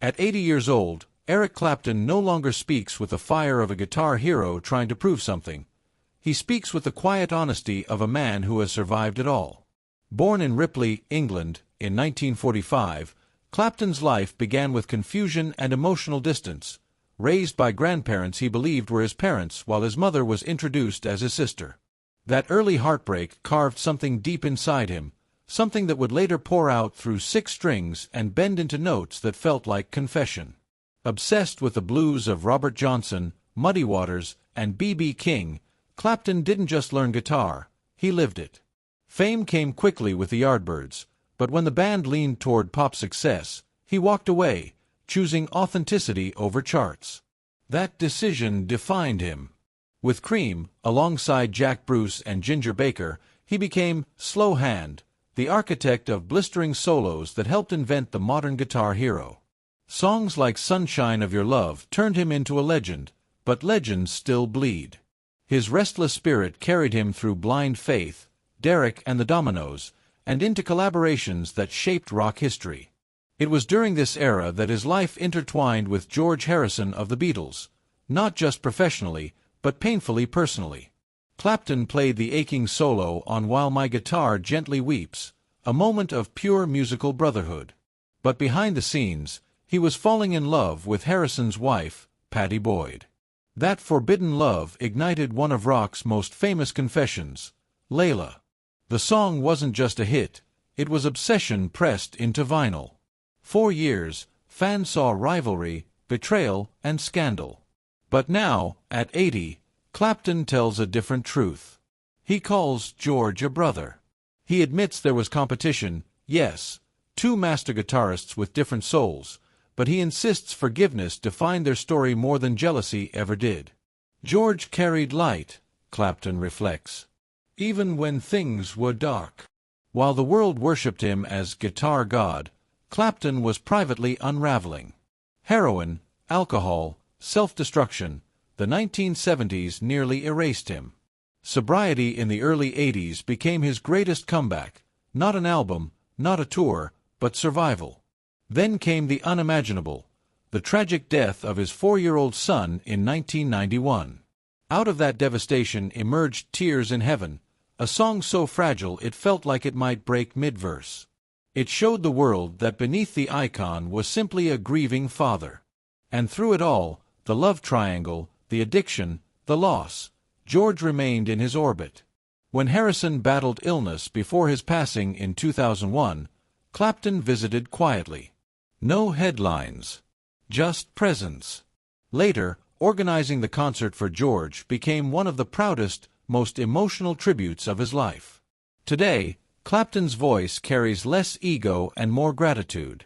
At 80 years old, Eric Clapton no longer speaks with the fire of a guitar hero trying to prove something. He speaks with the quiet honesty of a man who has survived it all. Born in Ripley, England, in 1945, Clapton's life began with confusion and emotional distance. Raised by grandparents he believed were his parents while his mother was introduced as his sister. That early heartbreak carved something deep inside him, something that would later pour out through 6 strings and bend into notes that felt like confession. Obsessed with the blues of Robert Johnson, Muddy Waters, and B.B. King, Clapton didn't just learn guitar, he lived it. Fame came quickly with the Yardbirds, but when the band leaned toward pop success, he walked away, choosing authenticity over charts. That decision defined him. With Cream, alongside Jack Bruce and Ginger Baker, he became Slow Hand, the architect of blistering solos that helped invent the modern guitar hero. Songs like Sunshine of Your Love turned him into a legend, but legends still bleed. His restless spirit carried him through Blind Faith, Derek and the Dominoes, and into collaborations that shaped rock history. It was during this era that his life intertwined with George Harrison of the Beatles, not just professionally, but painfully personally. Clapton played the aching solo on While My Guitar Gently Weeps, a moment of pure musical brotherhood. But behind the scenes, he was falling in love with Harrison's wife, Pattie Boyd. That forbidden love ignited one of rock's most famous confessions, Layla. The song wasn't just a hit, it was obsession pressed into vinyl. 4 years, fans saw rivalry, betrayal, and scandal. But now, at 80, Clapton tells a different truth. He calls George a brother. He admits there was competition, yes, 2 master guitarists with different souls, but he insists forgiveness defined their story more than jealousy ever did. George carried light, Clapton reflects, even when things were dark. While the world worshipped him as guitar god, Clapton was privately unraveling. Heroin, alcohol, self-destruction, the 1970s nearly erased him. Sobriety in the early 80s became his greatest comeback, not an album, not a tour, but survival. Then came the unimaginable, the tragic death of his 4-year-old son in 1991. Out of that devastation emerged Tears in Heaven, a song so fragile it felt like it might break mid-verse. It showed the world that beneath the icon was simply a grieving father. And through it all, the love triangle, the addiction, the loss, George remained in his orbit. When Harrison battled illness before his passing in 2001, Clapton visited quietly. No headlines, just presence. Later, organizing the concert for George became one of the proudest, most emotional tributes of his life. Today, Clapton's voice carries less ego and more gratitude.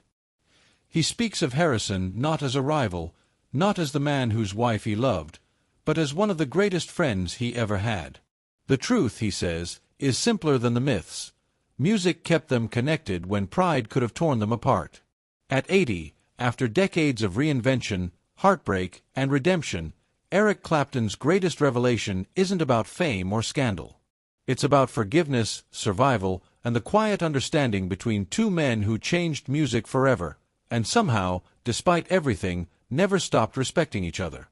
He speaks of Harrison not as a rival, not as the man whose wife he loved, but as one of the greatest friends he ever had. The truth, he says, is simpler than the myths. Music kept them connected when pride could have torn them apart. At 80, after decades of reinvention, heartbreak, and redemption, Eric Clapton's greatest revelation isn't about fame or scandal. It's about forgiveness, survival, and the quiet understanding between 2 men who changed music forever, and somehow, despite everything, never stopped respecting each other.